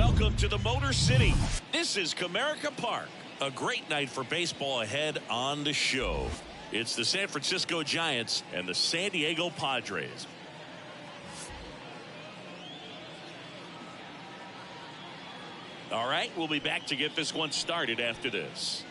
Welcome to the Motor City. This is Comerica Park. A great night for baseball ahead on the show. It's the San Francisco Giants and the San Diego Padres. All right, we'll be back to get this one started after this.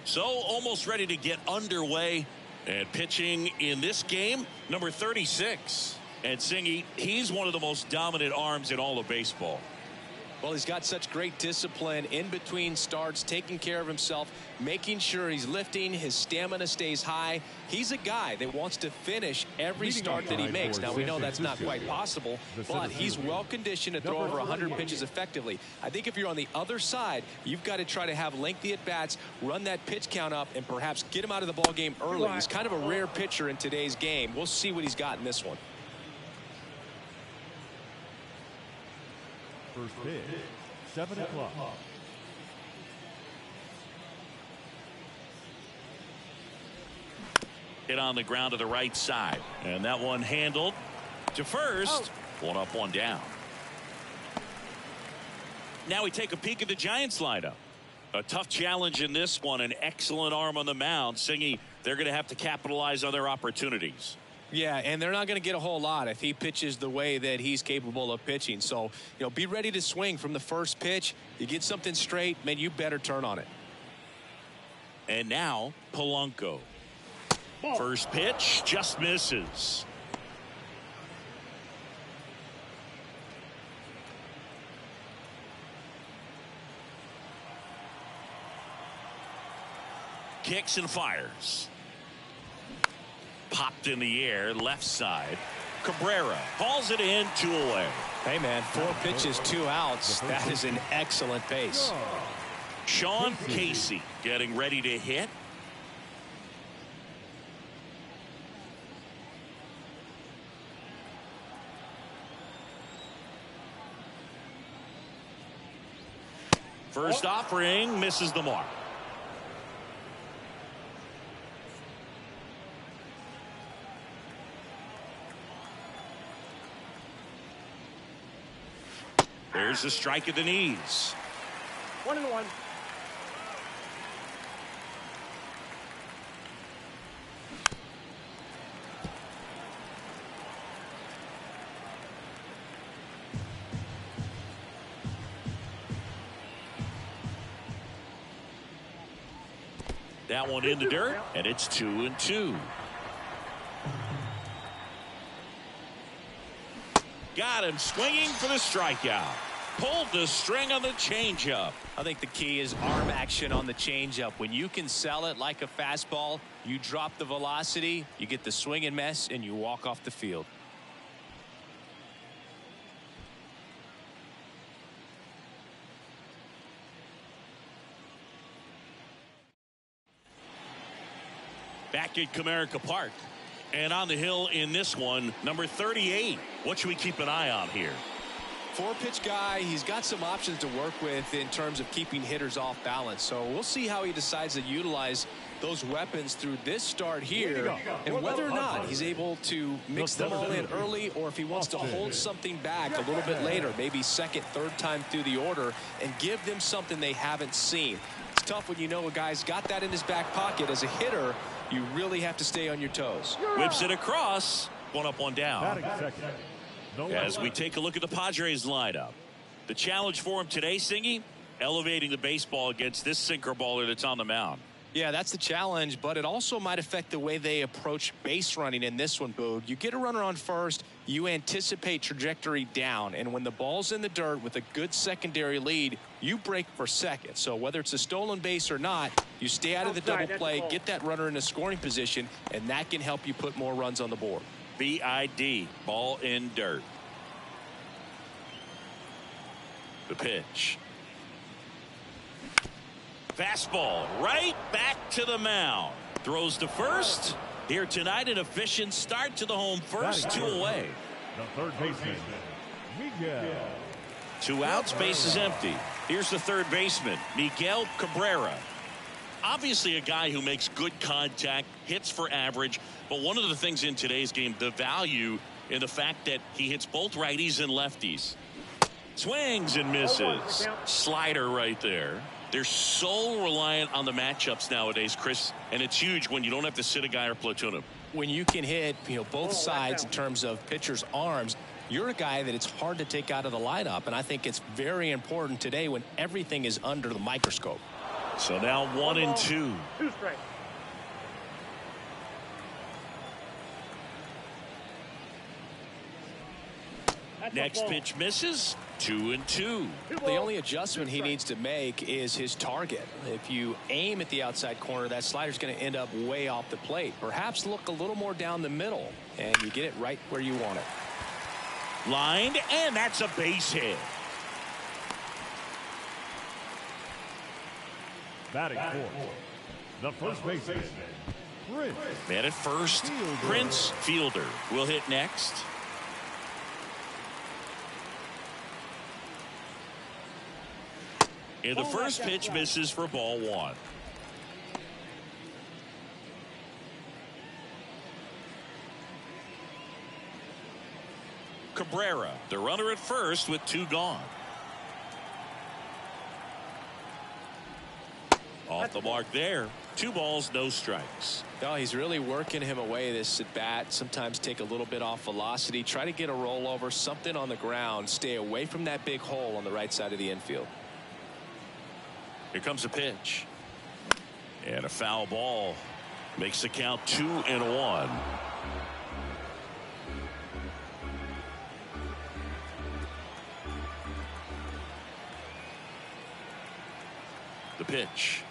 So almost ready to get underway. And pitching in this game, number 36. And Singy, he's one of the most dominant arms in all of baseball. Well, he's got such great discipline in between starts, taking care of himself, making sure he's lifting, his stamina stays high. He's a guy that wants to finish every start that he makes. Now, we know that's not quite possible, but he's well conditioned to throw over 100 pitches effectively. I think if you're on the other side, you've got to try to have lengthy at-bats, run that pitch count up, and perhaps get him out of the ball game early. He's kind of a rare pitcher in today's game. We'll see what he's got in this one. First pitch, 7 o'clock. Hit on the ground to the right side. And that one handled to first. One up, one down. Now we take a peek at the Giants lineup. A tough challenge in this one. An excellent arm on the mound. Singy, they're going to have to capitalize on their opportunities. Yeah, and they're not going to get a whole lot if he pitches the way that he's capable of pitching. So, be ready to swing from the first pitch. You get something straight, man, you better turn on it. And now, Polanco. First pitch, just misses. Kicks and fires. Popped in the air, left side. Cabrera hauls it in, 2 away. Hey, man, 4 pitches, 2 outs. That is an excellent pace. Sean Casey getting ready to hit. First offering, misses the mark. There's a strike at the knees. 1-1. That one in the dirt, and it's 2-2. Got him swinging for the strikeout. Pulled the string on the changeup. I think the key is arm action on the changeup. When you can sell it like a fastball, you drop the velocity, you get the swing and miss, and you walk off the field. Back at Comerica Park. And on the hill in this one, number 38. What should we keep an eye on here? 4-pitch guy. He's got some options to work with in terms of keeping hitters off balance. So we'll see how he decides to utilize those weapons through this start here, and whether or not he's able to mix them all in early, or if he wants to hold something back a little bit later, maybe second, third time through the order, and give them something they haven't seen. It's tough when you know a guy's got that in his back pocket. As a hitter, you really have to stay on your toes. Whips it across. 1 up, 1 down. As we take a look at the Padres lineup. The challenge for him today, Singy, elevating the baseball against this sinker baller that's on the mound. Yeah, that's the challenge, but it also might affect the way they approach base running in this one, Boog. You get a runner on first, you anticipate trajectory down, and when the ball's in the dirt with a good secondary lead, you break for second. So whether it's a stolen base or not, you stay out of the double play, get that runner in a scoring position, and that can help you put more runs on the board. BID, ball in dirt. The pitch. Fastball right back to the mound. Throws to first. Here tonight, an efficient start to the home first. 2 away. The third baseman, Miguel. 2 outs, base is empty. Here's the third baseman, Miguel Cabrera. Obviously a guy who makes good contact, hits for average, but one of the things in today's game, the value in the fact that he hits both righties and lefties. Swings and misses. Slider right there. They're so reliant on the matchups nowadays, Chris, and it's huge when you don't have to sit a guy or platoon him. When you can hit, both sides in terms of pitchers' arms, you're a guy that it's hard to take out of the lineup, and I think it's very important today when everything is under the microscope. So now 1-2. 2 strikes. Next pitch misses. 2-2. The only adjustment he needs to make is his target. If you aim at the outside corner, that slider's going to end up way off the plate. Perhaps look a little more down the middle, and you get it right where you want it. Lined, and that's a base hit. Batting fourth, the first baseman, Prince. Man at first, Prince Fielder will hit next. And the first pitch misses for ball 1. Cabrera, the runner at first with 2 gone. Off the mark there. 2 balls, no strikes. No, he's really working him away this at bat. Sometimes take a little bit off velocity. Try to get a rollover, something on the ground. Stay away from that big hole on the right side of the infield. Here comes a pitch. And a foul ball. Makes the count 2-1. The pitch.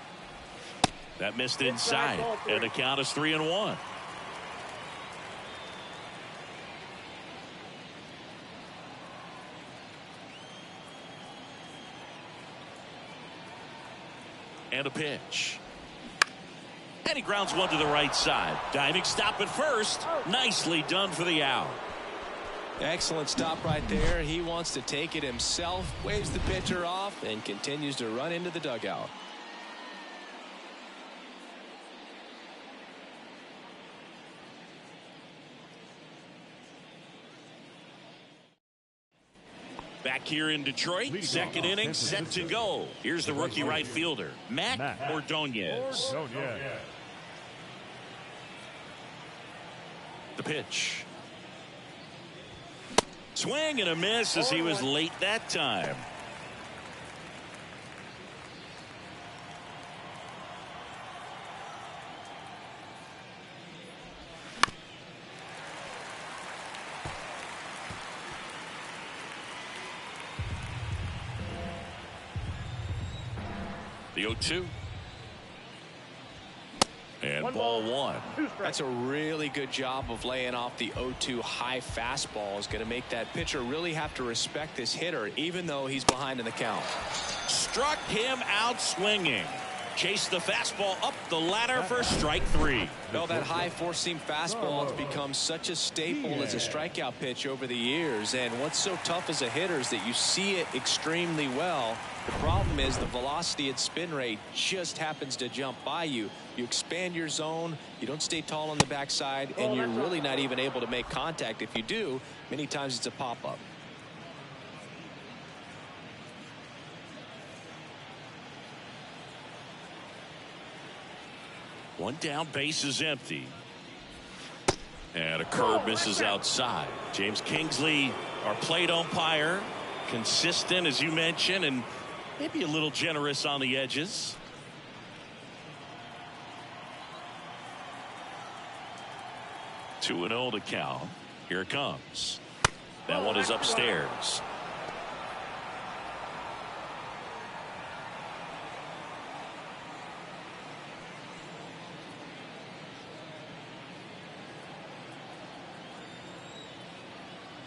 That missed inside. And the count is 3-1. And a pitch. And he grounds one to the right side. Diving stop at first. Nicely done for the out. Excellent stop right there. He wants to take it himself. Waves the pitcher off and continues to run into the dugout. Back here in Detroit, second inning set to go. Here's the rookie right fielder, Matt Ordonez. The pitch. Swing and a miss as he was late that time. The 0-2. And ball 1. That's a really good job of laying off the 0-2 high fastball. Is going to make that pitcher really have to respect this hitter, even though he's behind in the count. Struck him out swinging. Chased the fastball up the ladder for strike 3. No, that high four-seam fastball has become such a staple as a strikeout pitch over the years. And what's so tough as a hitter is that you see it extremely well. The problem is the velocity and spin rate just happens to jump by you. You expand your zone, you don't stay tall on the backside, and you're really not even able to make contact. If you do, many times it's a pop-up. One down, base is empty. And a curve misses outside. James Kingsley, our plate umpire, consistent as you mentioned, and maybe a little generous on the edges. Two and 0 to count. Here it comes. That one is upstairs.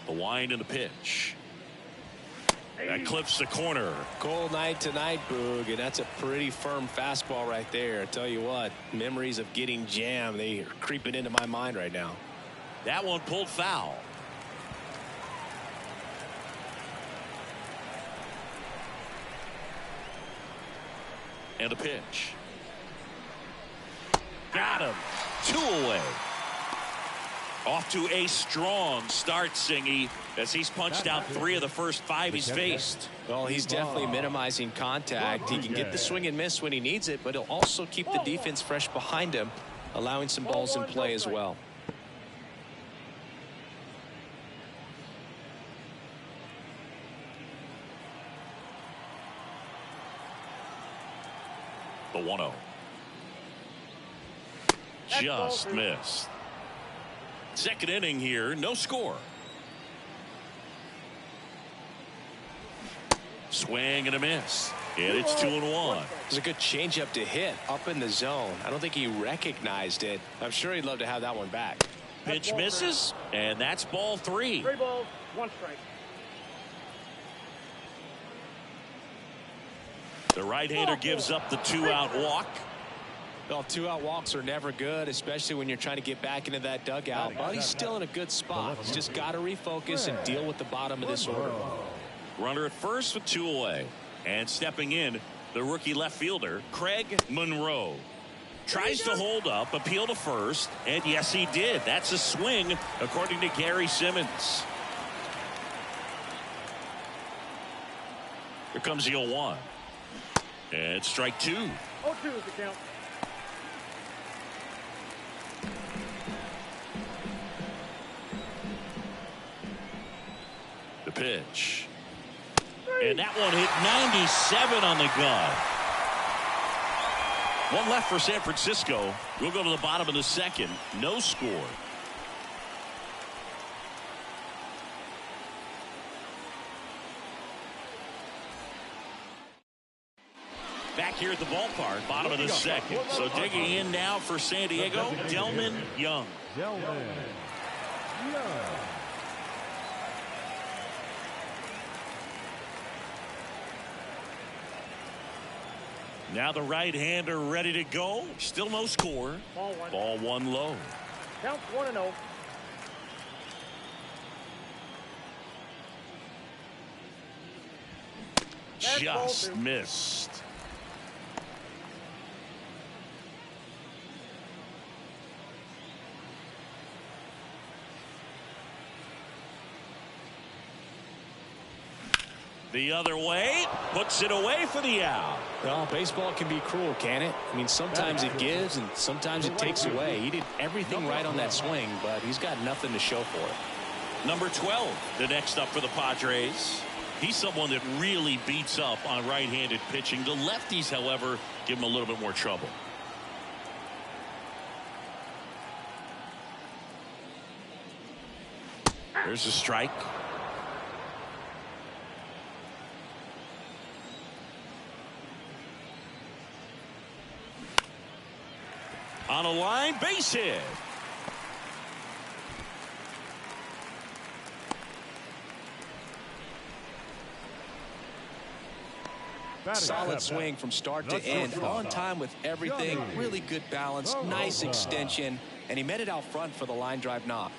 The wind and the pitch. That clips the corner. Cold night tonight, Boog, and that's a pretty firm fastball right there. I tell you what, memories of getting jammed, they are creeping into my mind right now. That one pulled foul. And the pitch. Got him. 2 away. Off to a strong start, Singy, as he's punched out 3 of the first 5 he's faced. Well, he's definitely minimizing contact. He can get the swing and miss when he needs it, but he'll also keep the defense fresh behind him, allowing some balls in play as well. The 1-0. Just missed. Second inning here, no score. Swing and a miss. And it's 2-1. It was a good changeup to hit up in the zone. I don't think he recognized it. I'm sure he'd love to have that one back. Pitch misses, and that's ball 3. 3 balls, 1 strike. The right-hander gives up the 2-out walk. Well, 2-out walks are never good, especially when you're trying to get back into that dugout. But he's still in a good spot. He's just got to refocus and deal with the bottom of this order. Runner at first with 2 away. And stepping in, the rookie left fielder, Craig Monroe. Tries to hold up, appeal to first, and yes, he did. That's a swing, according to Gary Simmons. Here comes the 0-1. And strike 2. 0-2 is the count. The pitch. And that one hit 97 on the gun. 1 left for San Francisco. We'll go to the bottom of the second. No score. Back here at the ballpark, bottom of the second. So digging in now for San Diego, Delmon Young. Now the right-hander ready to go. Still no score. Ball 1 low. Counts 1-0. Just missed. The other way, puts it away for the out. Well, baseball can be cruel, can it? I mean, sometimes it gives and sometimes it takes away. He did everything right on that swing, but he's got nothing to show for it. Number 12, the next up for the Padres. He's someone that really beats up on right-handed pitching. The lefties, however, give him a little bit more trouble. There's a strike. On a line, base hit. Solid swing from start to end, on time with everything. Really good balance, nice extension, and he met it out front for the line drive knock.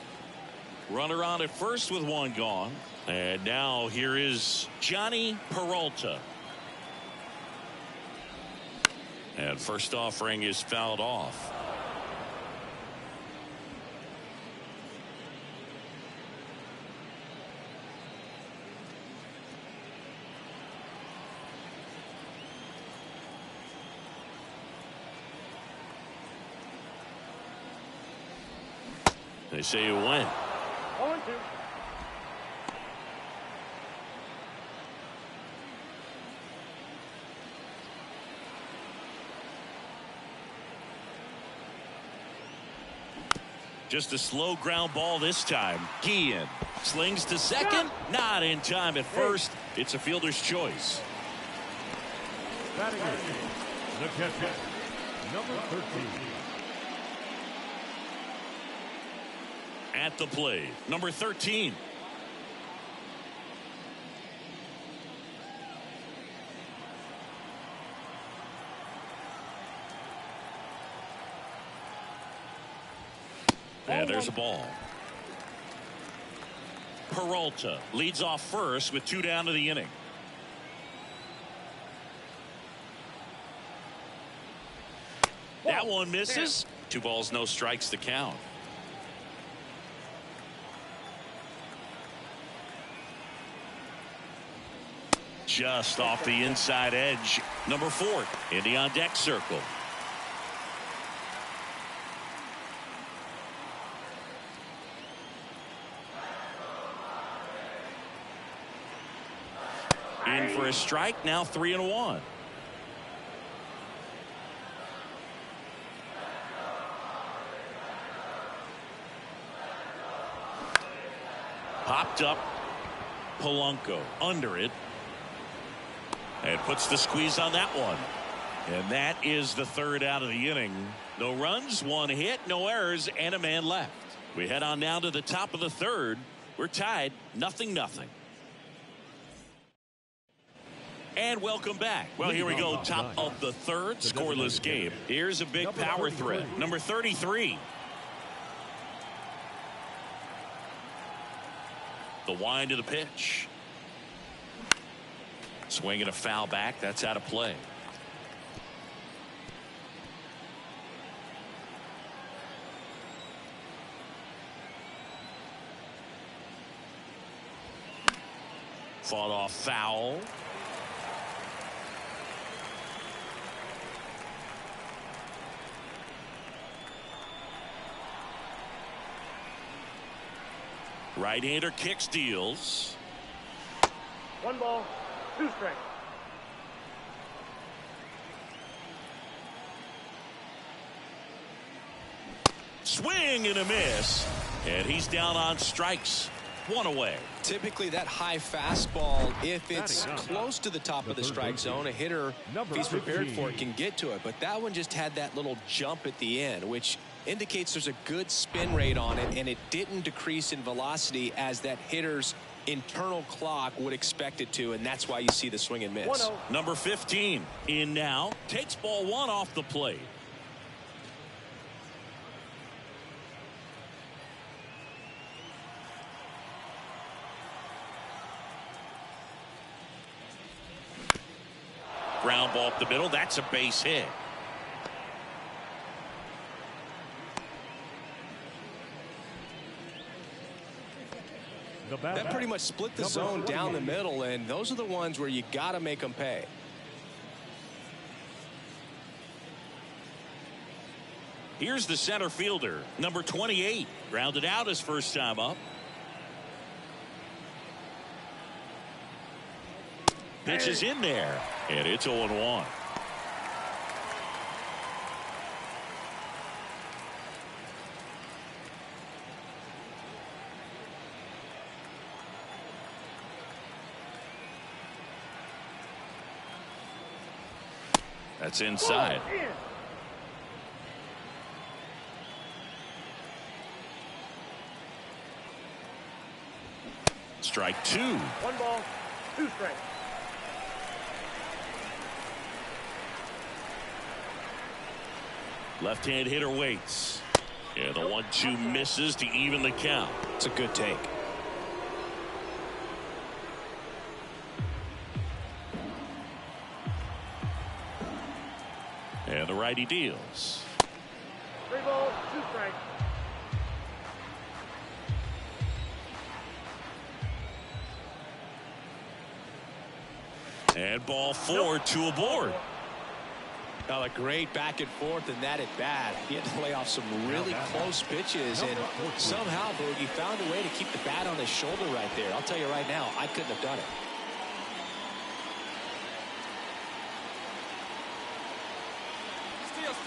Runner on at first with 1 gone. And now here is Johnny Peralta. And first offering is fouled off. They say you win. 0-2. Just a slow ground ball this time. Guillen slings to second. Not in time at first. It's a fielder's choice. Batting the catcher, number 13. At the plate, number 13. And there's a ball. Peralta leads off first with 2 down to the inning. That one misses. 2 balls, no strikes to count. just off the inside edge. Number 4 in the on deck circle. In for a strike, now 3-1. Popped up. Polanco under it. And puts the squeeze on that one. And that is the 3rd out of the inning. No runs, 1 hit, no errors, and a man left. We head on now to the top of the 3rd. We're tied 0-0. And welcome back. Well, here we go. Top of the 3rd, scoreless game. Here's a big power threat. Number 33. The wind of the pitch. Swinging a foul back. That's out of play. Fought off foul. Right-hander kicks, deals. 1 ball, 2 strikes. Swing and a miss. And he's down on strikes. 1 away. Typically that high fastball, if it's close to the top of the strike zone, a hitter, if he's prepared for it, can get to it. But that one just had that little jump at the end, which indicates there's a good spin rate on it, and it didn't decrease in velocity as that hitter's internal clock would expect it to, and that's why you see the swing and miss. 1-0. Number 15 in now. Takes ball 1 off the plate. Ground ball up the middle. That's a base hit. That pretty much split the zone down the middle, and those are the ones where you got to make them pay. Here's the center fielder, number 28. Grounded out his first time up. Pitch is in there, and it's 0-1. That's inside. Strike 2. 1 ball, 2 strikes. Left-hand hitter waits. And the 1-2 misses to even the count. It's a good take. And the righty deals. 3 balls, 2 strikes. And ball 4, 2 aboard. A great back and forth in that at bat. He had to lay off some really close pitches, and somehow Boogie found a way to keep the bat on his shoulder right there. I'll tell you right now, I couldn't have done it.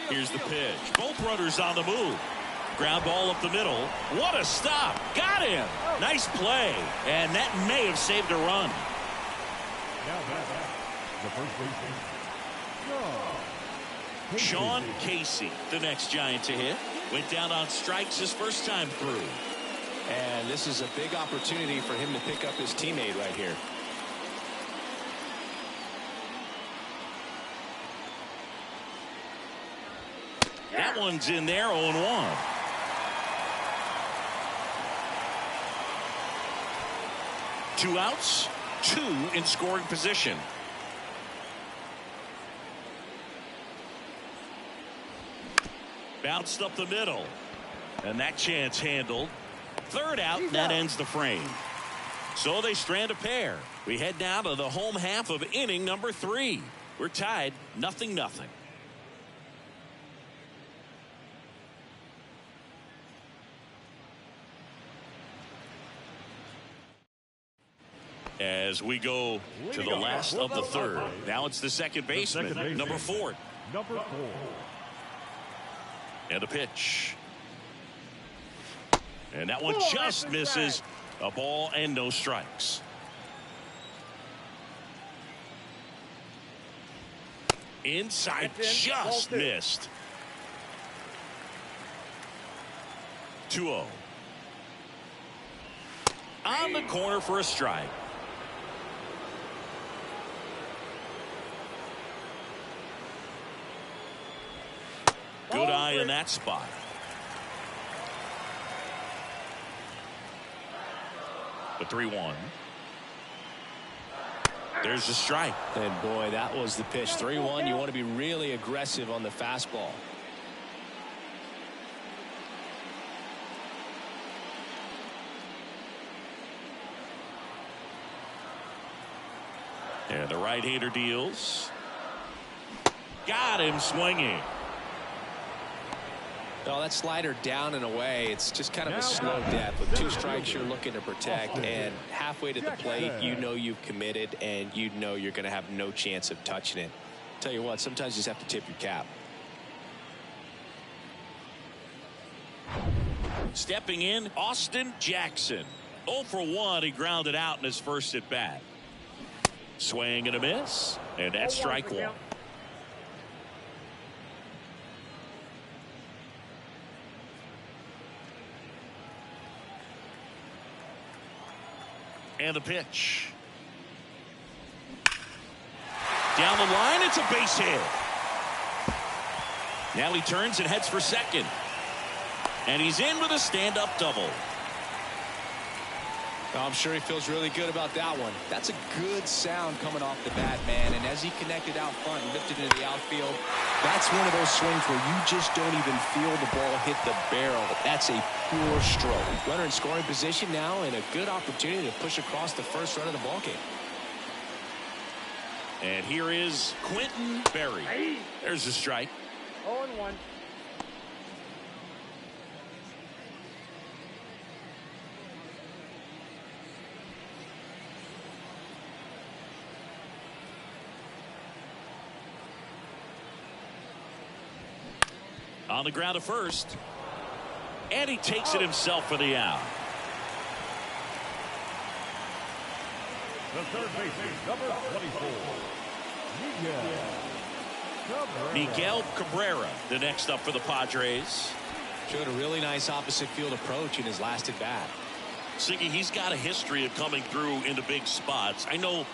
Here's the pitch. Both runners on the move. Ground ball up the middle. What a stop. Got him. Nice play. And that may have saved a run. The first baseman, Sean Casey, the next Giant to hit. Went down on strikes his first time through. And this is a big opportunity for him to pick up his teammate right here. That one's in there, 0-1. Two outs, 2 in scoring position. Bounced up the middle. And that chance handled. Third out, that ends the frame. So they strand a pair. We head now to the home half of inning number 3. We're tied 0-0. As we go to the last of the third. Now it's the second baseman, number 4. Number 4. And a pitch. And that one just misses. A ball and no strikes. Inside, just missed. 2-0. On the corner for a strike. Good eye in that spot. The 3-1. There's the strike. And boy, that was the pitch. 3-1. You want to be really aggressive on the fastball. And the right-hander deals. Got him swinging. No, that slider down and away. It's just kind of a slow death. With 2 strikes, you're looking to protect, and halfway to the plate, you know you've committed, and you know you're going to have no chance of touching it. Tell you what, sometimes you just have to tip your cap. Stepping in, Austin Jackson. 0 for 1. He grounded out in his first at bat. Swing and a miss, and that's strike 1. And the pitch. Down the line, it's a base hit. Now he turns and heads for second. And he's in with a stand-up double. I'm sure he feels really good about that one. That's a good sound coming off the bat, man. And as he connected out front and lifted into the outfield, that's one of those swings where you just don't even feel the ball hit the barrel. That's a pure stroke. Runner in scoring position now, and a good opportunity to push across the first run of the ballgame. And here is Quentin Berry. There's a strike. 0-1. On the ground to first. And he takes it himself for the out. The third baseman, number 24. Miguel Cabrera, the next up for the Padres. Showed a really nice opposite field approach in his last at bat. Siggy, he's got a history of coming through into big spots. I know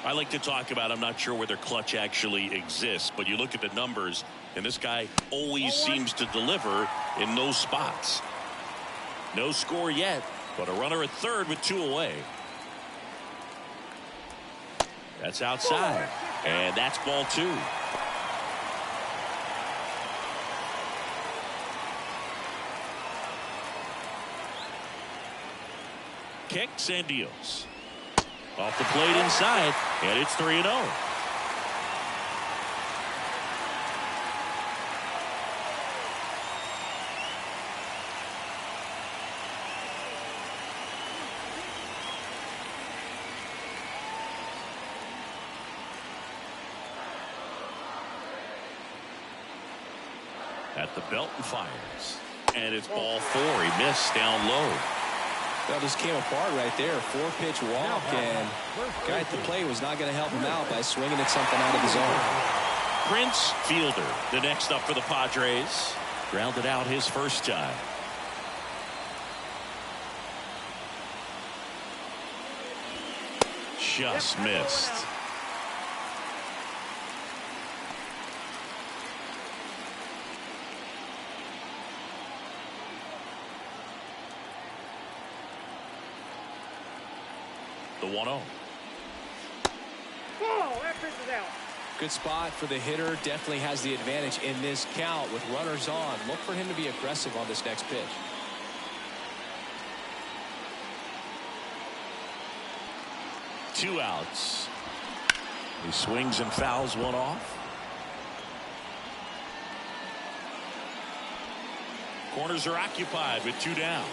I like to talk about, I'm not sure whether clutch actually exists, but you look at the numbers, and this guy always seems to deliver in those spots. No score yet, but a runner at third with 2 away. That's outside, and that's ball 2. Kicks and deals. Off the plate inside, and it's 3-0. At the belt and fires. And it's ball 4. He missed down low. Well, this came apart right there. 4-pitch walk, and guy at the plate was not going to help him out by swinging at something out of the zone. Prince Fielder, the next up for the Padres. Grounded out his first time. Just missed. The 1-0. Ball, that pitch is out. Good spot for the hitter. Definitely has the advantage in this count with runners on. Look for him to be aggressive on this next pitch. 2 outs. He swings and fouls one off. Corners are occupied with 2 down.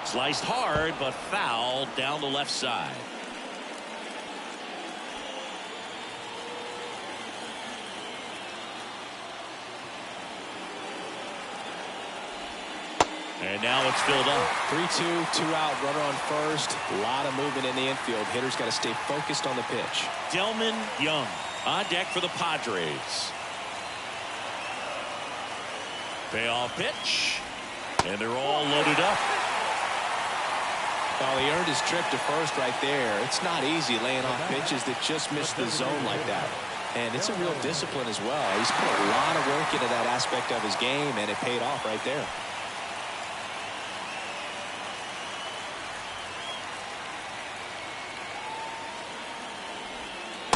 Sliced hard, but foul down the left side. And now it's filled up. 3-2, 2 out, runner on first. A lot of movement in the infield. Hitters got to stay focused on the pitch. Delmon Young on deck for the Padres. Payoff pitch. And they're all loaded up. Well, he earned his trip to first right there. It's not easy laying off pitches that just miss the zone like that. And it's a real discipline as well. He's put a lot of work into that aspect of his game, and it paid off right there.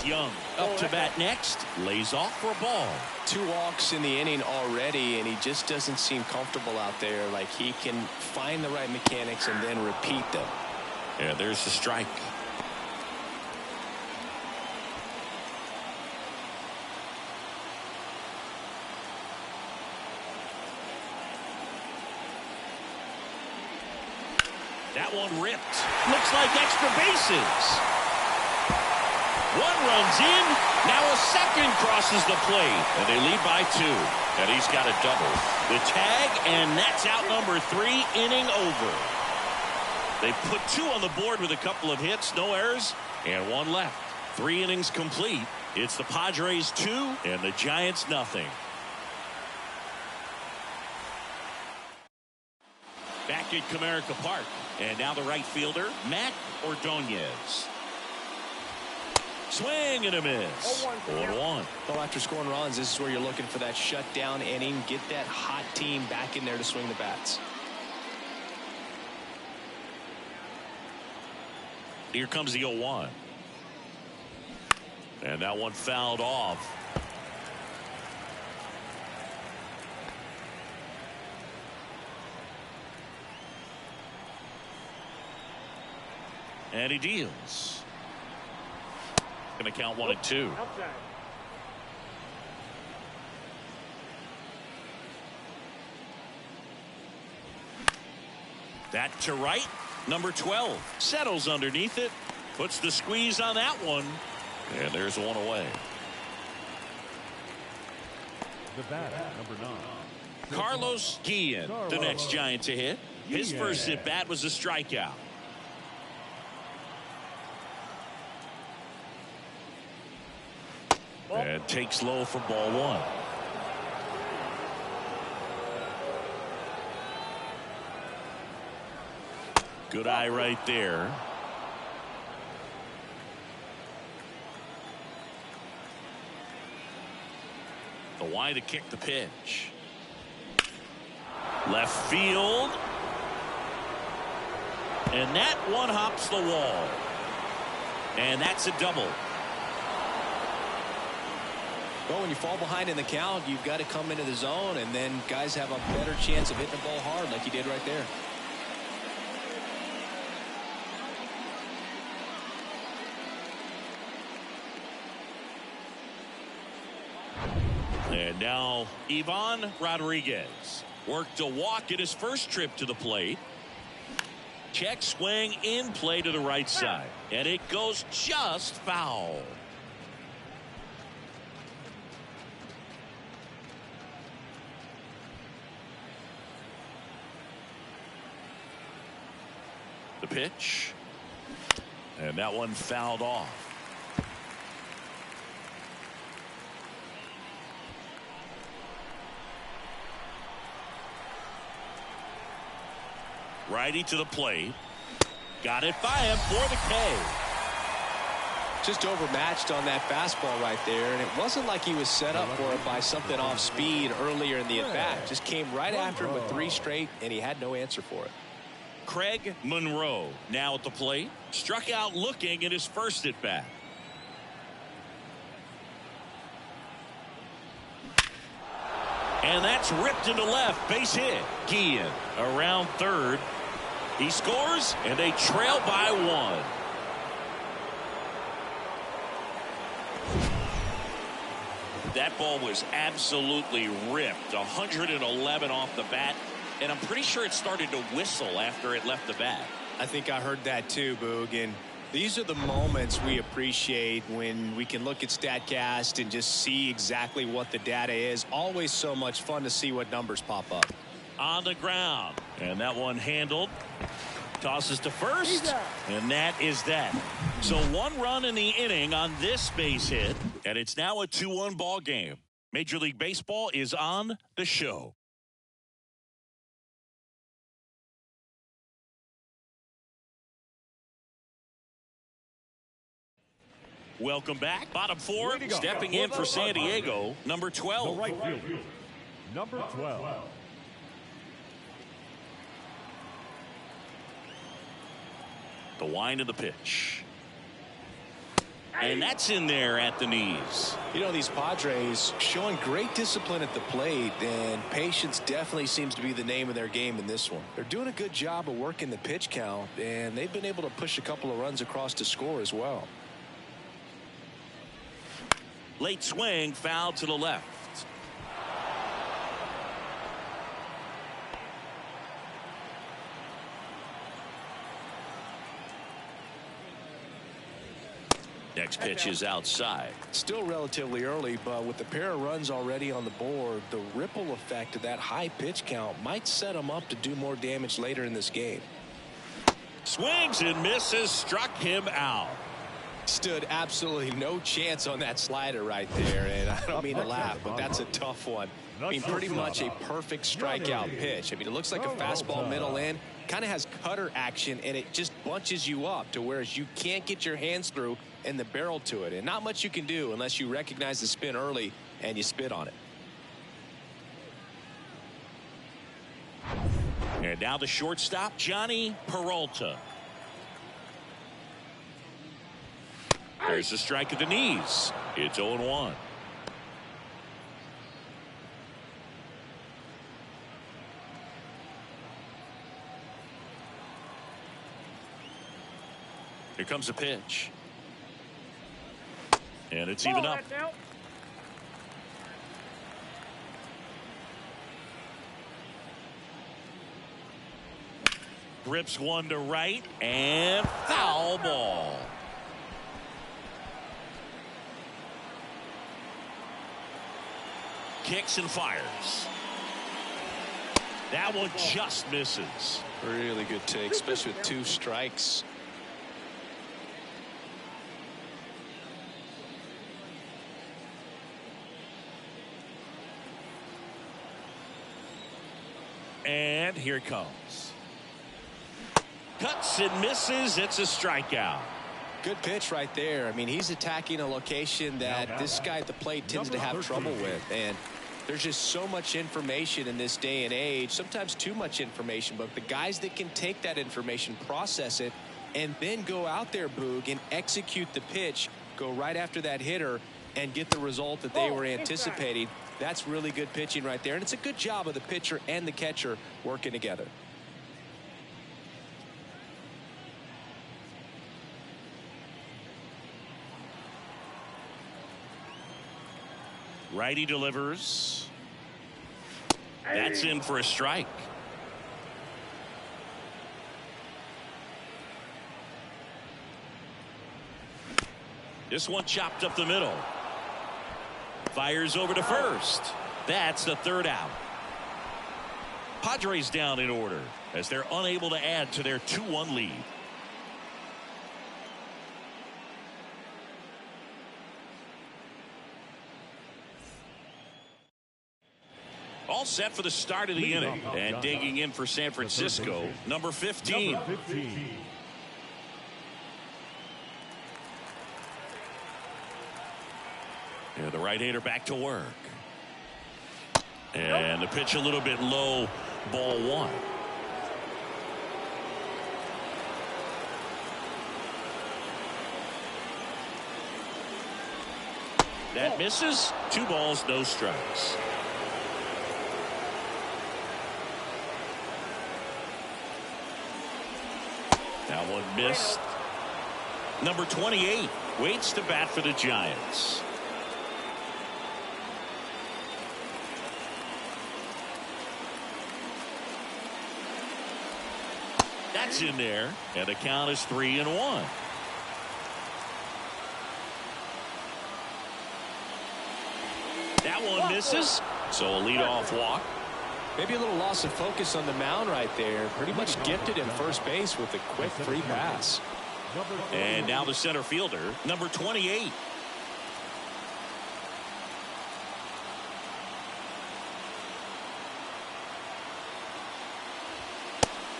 Young up to bat next. Lays off for a ball. 2 walks in the inning already, and he just doesn't seem comfortable out there. Like he can find the right mechanics and then repeat them. Yeah, there's the strike. That one ripped. Looks like extra bases. 1 runs in. Now a second crosses the plate. And they lead by 2. And he's got a double. The tag, and that's out number 3, inning over. They put 2 on the board with a couple of hits, no errors, and 1 left. 3 innings complete. It's the Padres 2 and the Giants nothing. Back at Comerica Park. And now the right fielder, Matt Ordonez. Swing and a miss. 0-1. Well, after scoring runs, this is where you're looking for that shutdown inning. Get that hot team back in there to swing the bats. Here comes the 0-1. And that one fouled off. And he deals. Going to count 1 and 2. Outside. That to right. Number 12 settles underneath it. Puts the squeeze on that one. And there's 1 away. The batter, number 9. Carlos Guillen, the next Giant to hit. His first at bat was a strikeout. And takes low for ball 1. Good eye right there. The wide to kick the pitch. Left field. And that one hops the wall. And that's a double. Well, when you fall behind in the count, you've got to come into the zone, and then guys have a better chance of hitting the ball hard like he did right there. And now Ivan Rodriguez worked a walk at his first trip to the plate. Check swing in play to the right side. And it goes just foul. The pitch. And that one fouled off. Righty to the plate. Got it by him for the K. Just overmatched on that fastball right there, and it wasn't like he was set up for it by something off speed earlier in the at-bat. Just came right after him with 3 straight, and he had no answer for it. Craig Monroe now at the plate. Struck out looking at his first at bat. And that's ripped into left. Base hit. Guillen around third. He scores, and they trail by 1. That ball was absolutely ripped. 111 off the bat. And I'm pretty sure it started to whistle after it left the bat. I think I heard that too, Boog. And these are the moments we appreciate when we can look at StatCast and just see exactly what the data is. Always so much fun to see what numbers pop up. On the ground. And that one handled. Tosses to first. And that is that. So 1 run in the inning on this base hit. And it's now a 2-1 ball game. Major League Baseball is on the show. Welcome back. Bottom 4, stepping in for San Diego, number 12. The right fielder, number 12. The wind of the pitch. And that's in there at the knees. You know, these Padres showing great discipline at the plate, and patience definitely seems to be the name of their game in this one. They're doing a good job of working the pitch count, and they've been able to push a couple of runs across to score as well. Late swing, foul to the left. Next pitch is outside. Still relatively early, but with the pair of runs already on the board, the ripple effect of that high pitch count might set them up to do more damage later in this game. Swings and misses, struck him out. Stood absolutely no chance on that slider right there, and I don't mean to laugh, but that's a tough one. I mean, pretty much a perfect strikeout pitch. I mean, it looks like a fastball middle in, kind of has cutter action, and it just bunches you up to whereas you can't get your hands through and the barrel to it, and not much you can do unless you recognize the spin early and you spit on it. And now the shortstop, Johnny Peralta. There's a strike at the knees. It's 0-1. Here comes a pitch. And it's even up. Rips one to right and foul ball. Kicks and fires. That one just misses. Really good take, especially with 2 strikes. And here it comes. Cuts and misses. It's a strikeout. Good pitch right there. I mean, he's attacking a location that this guy at the plate tends to have trouble with. And there's just so much information in this day and age, sometimes too much information, but the guys that can take that information, process it, and then go out there, Boog, and execute the pitch, go right after that hitter and get the result that they were anticipating. That's really good pitching right there. And it's a good job of the pitcher and the catcher working together. Righty delivers. That's in for a strike. This one chopped up the middle. Fires over to first. That's the 3rd out. Padres down in order as they're unable to add to their 2-1 lead. All set for the start of the inning. And digging in for San Francisco, number 15. Number 15. Yeah, the right-hander back to work. And the pitch a little bit low, ball 1. That misses. 2 balls, no strikes. That one missed. Number 28 waits to bat for the Giants. That's in there, and the count is 3-1. That one misses, so a leadoff walk. Maybe a little loss of focus on the mound right there. Pretty much gifted him first base with a quick free pass. And now the center fielder, number 28.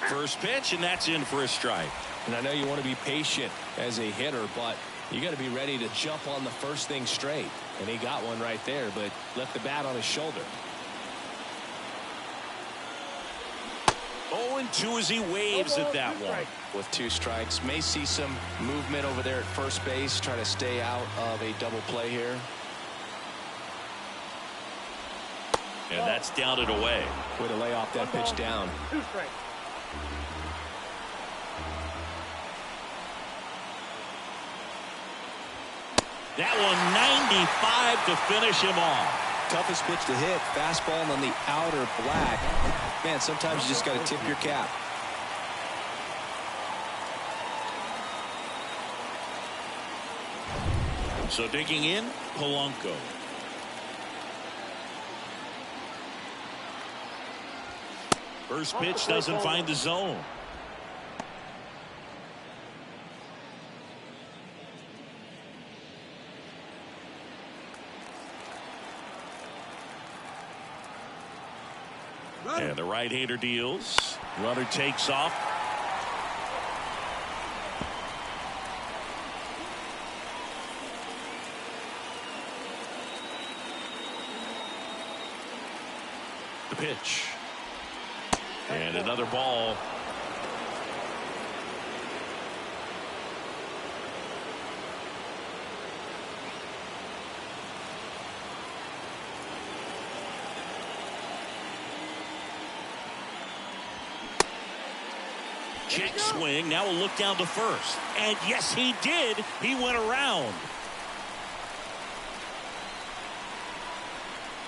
First pitch, and that's in for a strike. And I know you want to be patient as a hitter, but you got to be ready to jump on the first thing straight. And he got one right there, but left the bat on his shoulder. 0-2 as he waves at that one. With 2 strikes, may see some movement over there at first base, try to stay out of a double play here. And that's down and away. Way to lay off that pitch down. 2 strikes. That one 95 to finish him off. Toughest pitch to hit, fastball on the outer black. Man, sometimes you just got to tip your cap. So digging in, Polanco. First pitch doesn't find the zone. And the right-hander deals. Runner takes off. The pitch. And another ball. Check swing. Now we'll look down to first. And yes, he did. He went around.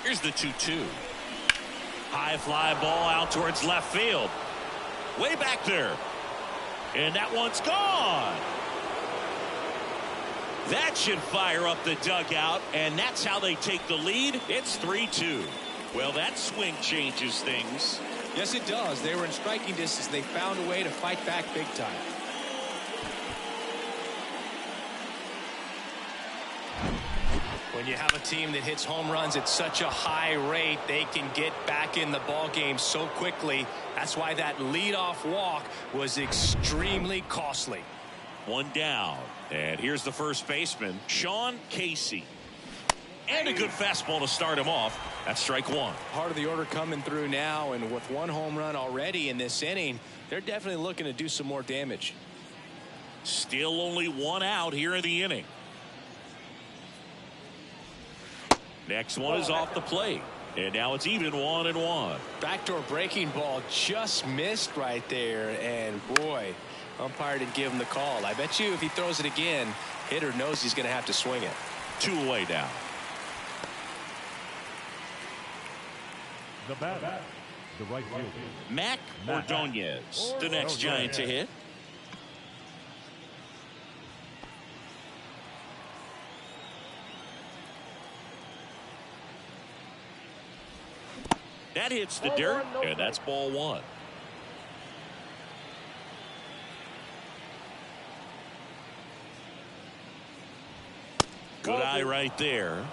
Here's the 2-2. High fly ball out towards left field. Way back there. And that one's gone. That should fire up the dugout. And that's how they take the lead. It's 3-2. Well, that swing changes things. Yes, it does. They were in striking distance. They found a way to fight back big time. When you have a team that hits home runs at such a high rate, they can get back in the ball game so quickly. That's why that leadoff walk was extremely costly. One down. And here's the first baseman, Sean Casey. And a good fastball to start him off. That's strike one. Part of the order coming through now, and with 1 home run already in this inning, they're definitely looking to do some more damage. Still only 1 out here in the inning. Next one is off the plate. And now it's even 1-1. Backdoor breaking ball just missed right there, and boy, umpire didn't give him the call. I bet you if he throws it again, hitter knows he's going to have to swing it. 2 away now. The batter, the right fielder, Mac Ordonez, the next Giant to hit. That hits the dirt, and that's ball 1. Good eye right there.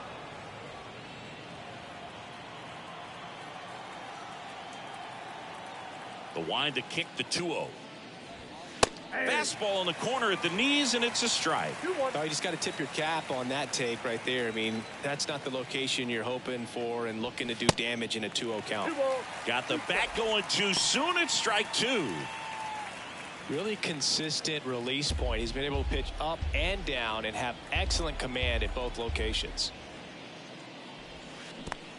The wind to kick the 2-0. Fastball in the corner at the knees, and it's a strike. Oh, you just got to tip your cap on that take right there. I mean, that's not the location you're hoping for and looking to do damage in a 2-0 count. Got the bat going too soon. It's strike 2. Really consistent release point. He's been able to pitch up and down and have excellent command at both locations.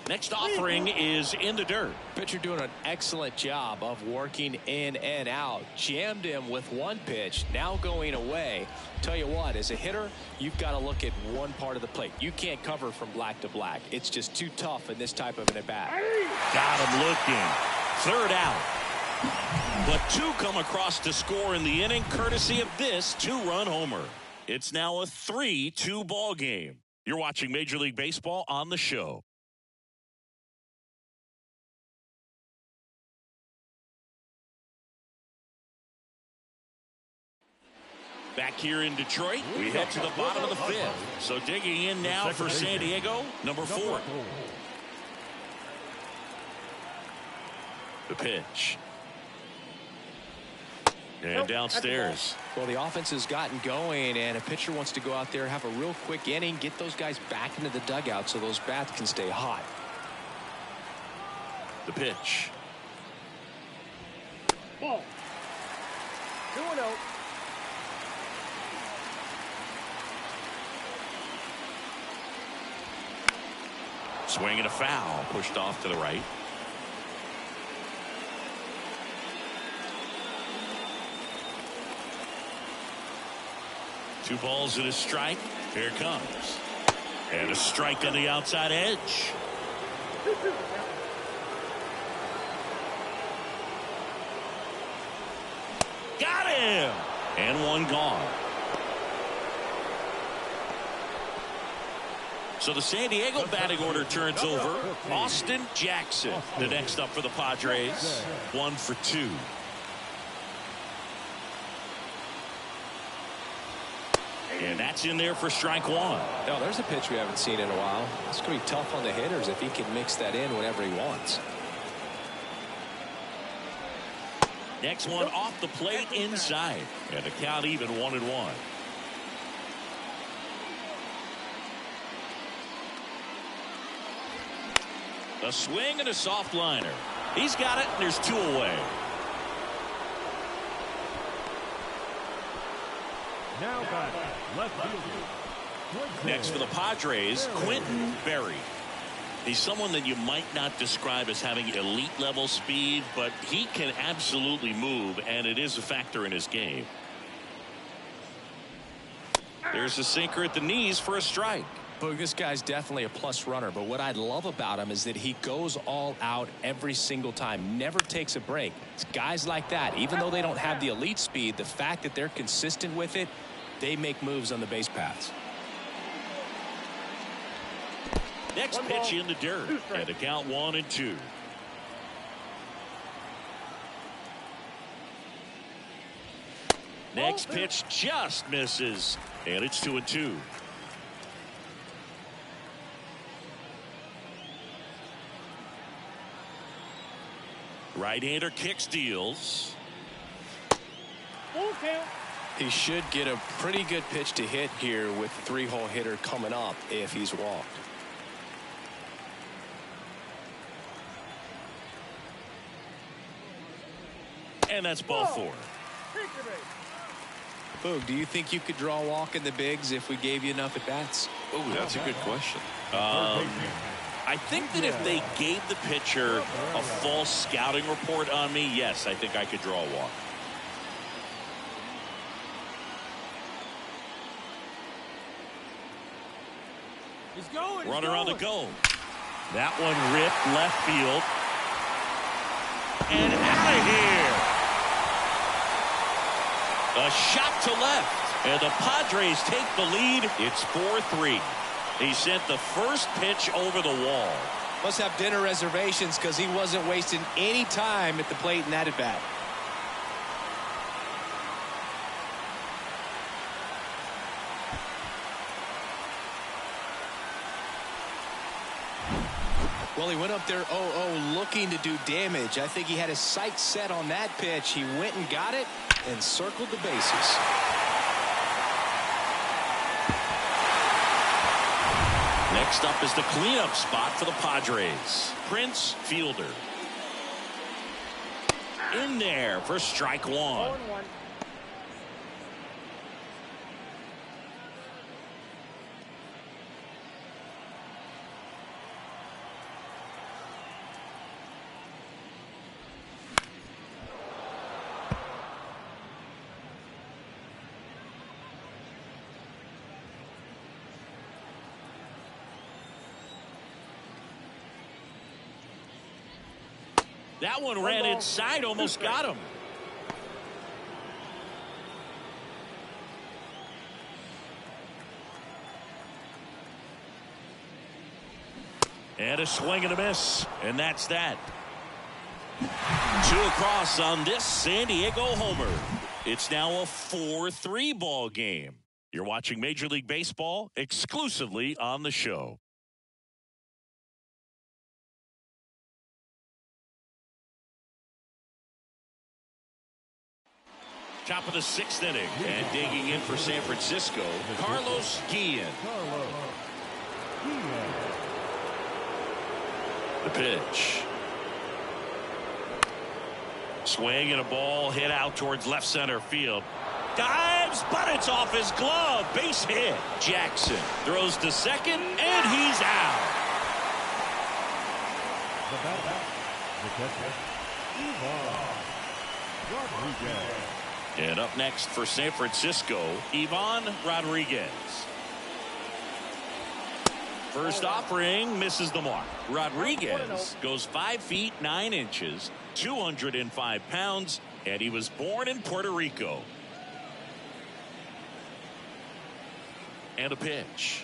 Next offering is in the dirt. Pitcher doing an excellent job of working in and out. Jammed him with one pitch, now going away. Tell you what, as a hitter, you've got to look at one part of the plate. You can't cover from black to black. It's just too tough in this type of an at-bat. Got him looking. Third out. But two come across to score in the inning, courtesy of this two-run homer. It's now a 3-2 ball game. You're watching Major League Baseball on the show. Back here in Detroit, we head to the bottom of the fifth. So digging in now for San Diego, number 4. The pitch. And downstairs. Well, the offense has gotten going, and a pitcher wants to go out there, have a real quick inning, get those guys back into the dugout so those bats can stay hot. The pitch. Ball. 2-0. Swing and a foul, pushed off to the right. Two balls and a strike. Here it comes. And a strike on the outside edge. Got him! And one gone. So the San Diego batting order turns over. Austin Jackson, the next up for the Padres. 1 for 2. And that's in there for strike 1. Now, there's a pitch we haven't seen in a while. It's going to be tough on the hitters if he can mix that in whenever he wants. Next one off the plate inside. And the count even 1-1. A swing and a soft liner. He's got it, and there's 2 away. Now back, left fielder. Next for the Padres, Quentin Berry. He's someone that you might not describe as having elite level speed, but he can absolutely move, and it is a factor in his game. There's a sinker at the knees for a strike. Boog, this guy's definitely a plus runner, but what I love about him is that he goes all out every single time, never takes a break. It's guys like that, even though they don't have the elite speed, the fact that they're consistent with it, they make moves on the base paths. Next pitch in the dirt, and the count 1-2. Next pitch just misses, and it's 2-2. Right-hander kicks, deals. Full count. He should get a pretty good pitch to hit here with the 3-hole hitter coming up if he's walked. And that's ball 4. Boog, do you think you could draw a walk in the bigs if we gave you enough at bats? Oh, that's a good question. I think that if they gave the pitcher a false scouting report on me, yes, I think I could draw a walk. He's going. Runner on the go. That one ripped left field. And out of here. A shot to left. And the Padres take the lead. It's 4-3. He sent the first pitch over the wall. Must have dinner reservations because he wasn't wasting any time at the plate in that at bat. Well, he went up there 0-0 looking to do damage. I think he had his sights set on that pitch. He went and got it and circled the bases. Next up is the cleanup spot for the Padres. Prince Fielder. In there for strike 1. 0-1. That one ran inside, almost got him. And a swing and a miss. And that's that. 2 across on this San Diego homer. It's now a 4-3 ball game. You're watching Major League Baseball exclusively on the show. Top of the 6th inning. And digging in for San Francisco, Carlos Guillen. The pitch. Swing and a ball hit out towards left center field. Dives, but it's off his glove. Base hit. Jackson throws to second, and he's out. And up next for San Francisco, Ivan Rodriguez. First offering misses the mark. Rodriguez goes 5 feet 9 inches, 205 pounds, and he was born in Puerto Rico. And a pitch.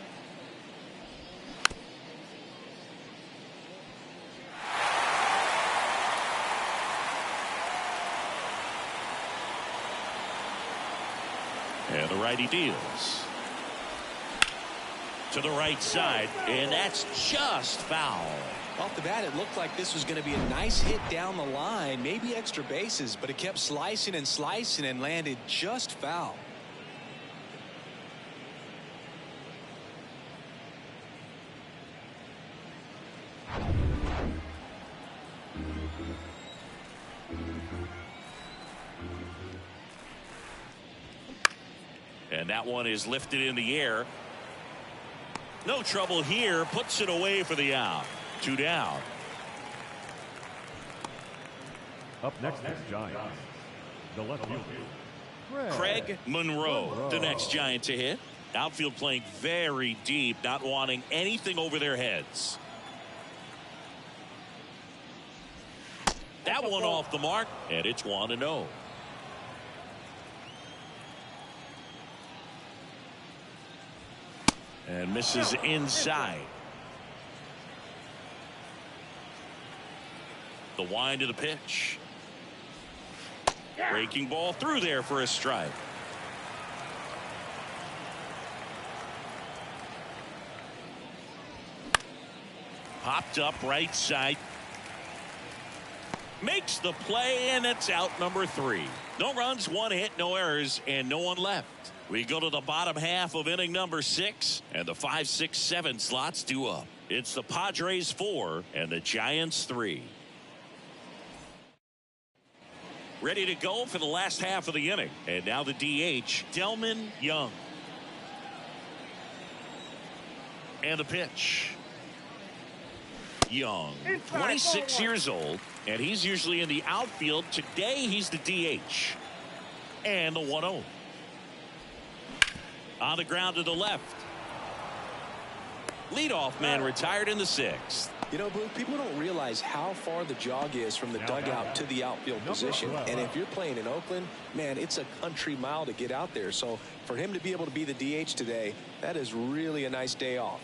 And the righty deals. To the right side, and that's just foul. Off the bat, it looked like this was going to be a nice hit down the line, maybe extra bases, but it kept slicing and landed just foul. And that one is lifted in the air. No trouble here. Puts it away for the out. 2 down. Up next is Giants. The left fielder, Craig Monroe, the next Giant to hit. Outfield playing very deep, not wanting anything over their heads. That one off the mark, and it's 1-0. And misses inside. The wind of the pitch. Breaking ball through there for a strike. Popped up right side. Makes the play, and it's out number 3. No runs, 1 hit, no errors, and no one left. We go to the bottom half of inning number 6, and the 5, 6, 7 slots due up. It's the Padres 4 and the Giants 3. Ready to go for the last half of the inning. And now the DH, Delmon Young. And the pitch. Young, 26 years old, and he's usually in the outfield. Today, he's the DH. And the 1-0. On the ground to the left. Leadoff man retired in the 6th. You know, Blue, people don't realize how far the jog is from the dugout to the outfield position. And if you're playing in Oakland, man, it's a country mile to get out there. So for him to be able to be the DH today, that is really a nice day off.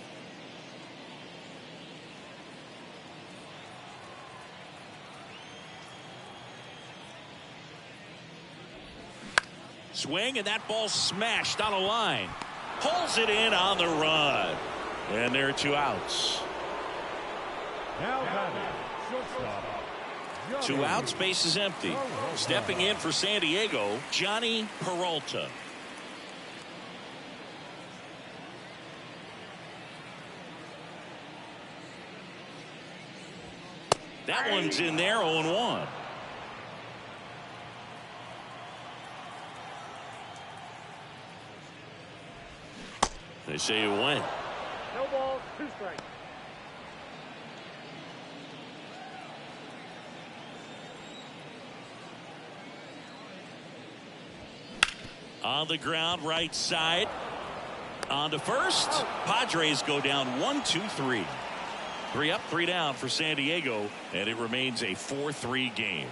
Swing, and that ball smashed on a line. Pulls it in on the run. And there are 2 outs. now batting, shortstop, 2 outs, base is empty. Stepping in for San Diego, Johnny Peralta. That one's in there, 0-1. They say you win. No balls, 2 strikes. On the ground, right side. On to first. Padres go down 1-2-3. 3 up, 3 down for San Diego, and it remains a 4-3 game.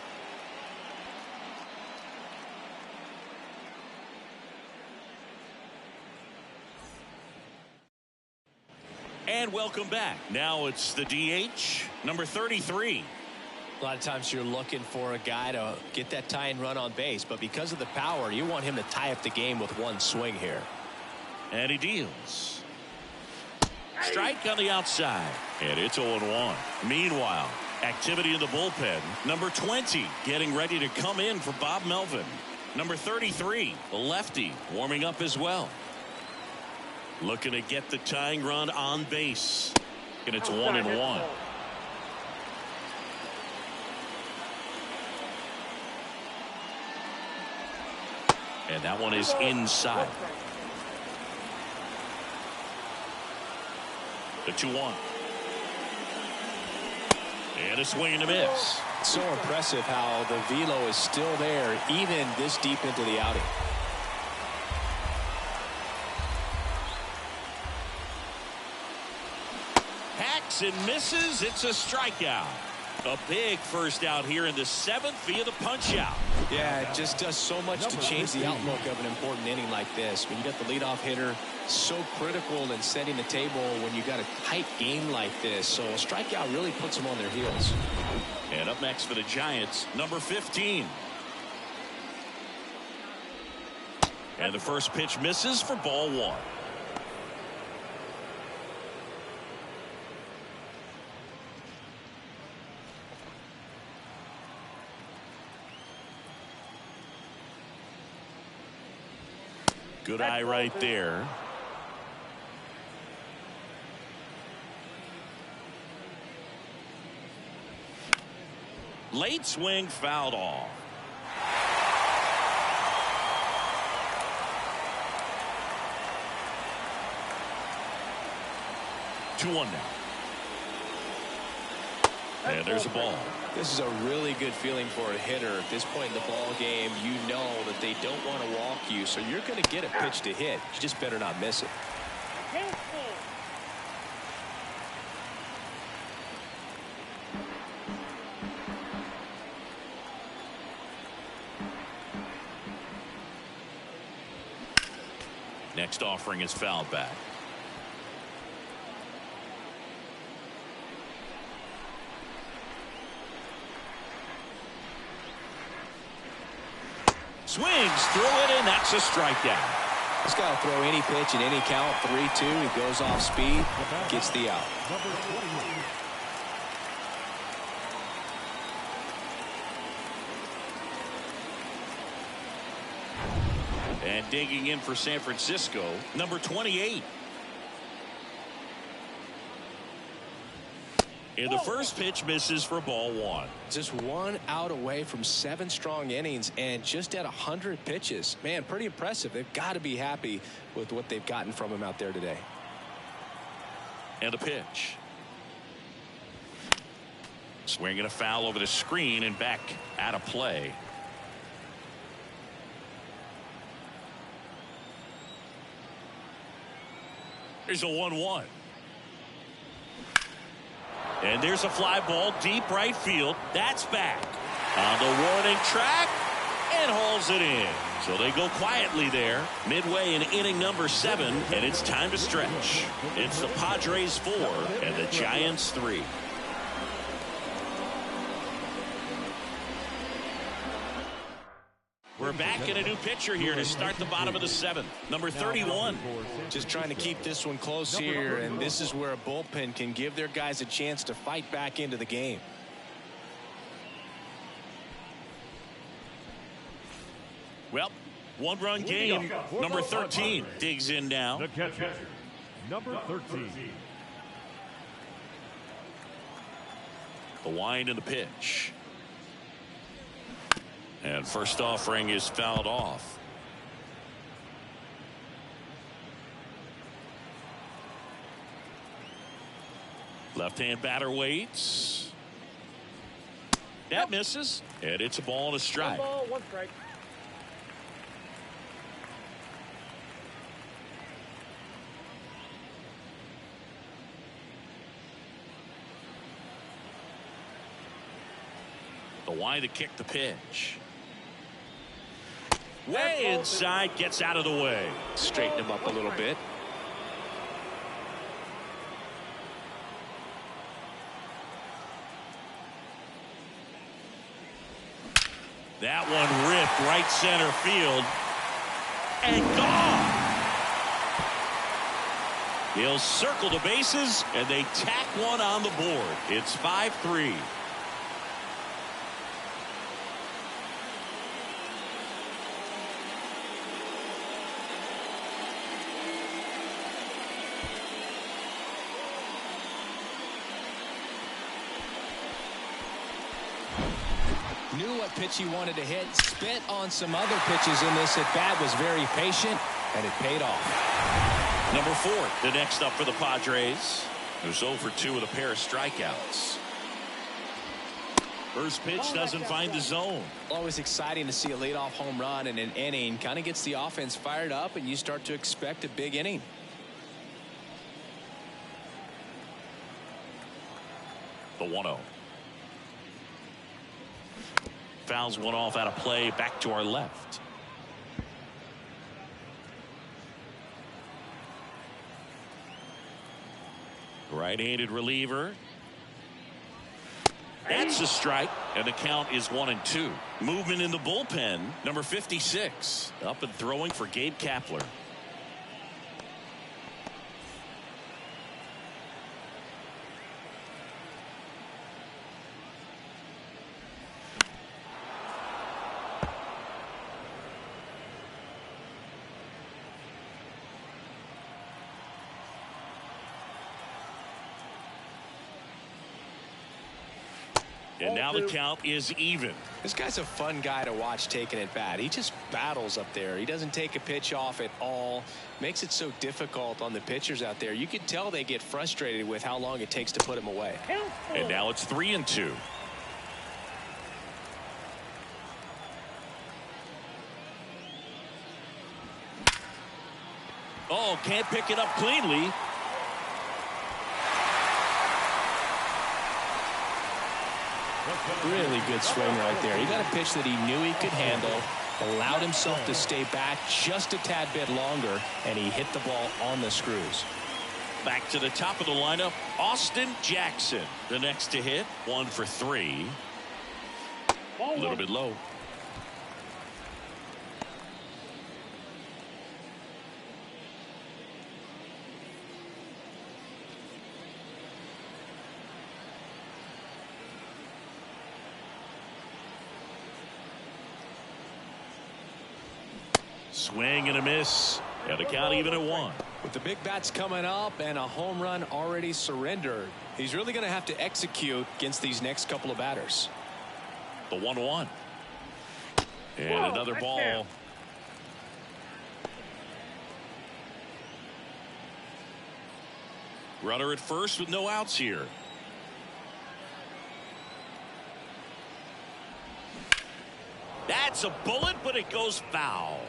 And welcome back. Now it's the DH, number 33. A lot of times you're looking for a guy to get that tying run on base, but because of the power, you want him to tie up the game with one swing here. And he deals. Strike on the outside, and it's 0-1. Meanwhile, activity in the bullpen. Number 20 getting ready to come in for Bob Melvin. Number 33, the lefty, warming up as well. Looking to get the tying run on base, and it's 1-1. And that one is inside. The 2-1. And a swing and a miss. So impressive how the velo is still there even this deep into the outing. Hacks and misses. It's a strikeout. A big first out here in the 7th via the punch out. Yeah, it just does so much to change the outlook of an important inning like this. When you got the leadoff hitter, so critical in setting the table when you got a tight game like this. So a strikeout really puts them on their heels. And up next for the Giants, number 15. And the first pitch misses for ball 1. Good eye right there. Late swing fouled off. Two one now. And there's a ball. This is a really good feeling for a hitter. At this point in the ball game, you know that they don't want to walk you, so you're going to get a pitch to hit. You just better not miss it. Next offering is fouled back. Swings through it, and that's a strikeout. This guy will throw any pitch in any count. 3-2. He goes off speed, gets the out. And digging in for San Francisco, number 28. And the first pitch misses for ball 1. Just 1 out away from 7 strong innings and just at 100 pitches. Man, pretty impressive. They've got to be happy with what they've gotten from him out there today. And a pitch. Swinging a foul over the screen and back out of play. There's a 1-1. And there's a fly ball deep right field. That's back on the warning track and hauls it in. So they go quietly there midway in inning number 7, and it's time to stretch. It's the Padres 4 and the Giants 3. We're back in a new pitcher here to start the bottom of the 7th. Number 31. Just trying to keep this one close here, and this is where a bullpen can give their guys a chance to fight back into the game. Well, 1-run game. Number 13 digs in now. The catcher, number 13. The wind and the pitch. And first offering is fouled off. Left-hand batter waits. That misses. And it's a ball and a strike. 1 ball, 1 strike. The wide to kick the pitch. Way inside, gets out of the way. Straighten him up a little bit. That one ripped right center field and gone. He'll circle the bases and they tack one on the board. It's 5-3. Knew what pitch he wanted to hit. Spit on some other pitches in this at bat. Was very patient, and it paid off. Number 4, the next up for the Padres, who's 0 for 2 with a pair of strikeouts. First pitch doesn't find the zone. Always exciting to see a leadoff home run in an inning. Kind of gets the offense fired up, and you start to expect a big inning. The 1-0. Fouls one off out of play, back to our left. Right-handed reliever. That's a strike, and the count is 1-2. Movement in the bullpen. Number 56 up and throwing for Gabe Kapler. And now the count is even. This guy's a fun guy to watch taking at bat. He just battles up there. He doesn't take a pitch off at all. Makes it so difficult on the pitchers out there. You can tell they get frustrated with how long it takes to put him away. And now it's 3-2. Oh, can't pick it up cleanly. Really good swing right there. He got a pitch that he knew he could handle, allowed himself to stay back just a tad bit longer, and he hit the ball on the screws. Back to the top of the lineup, Austin Jackson, the next to hit, 1 for 3. A little bit low. Swing and a miss. And the count even at 1. With the big bats coming up and a home run already surrendered, he's really going to have to execute against these next couple of batters. The 1-1. And another ball. Runner at first with no outs here. That's a bullet, but it goes foul.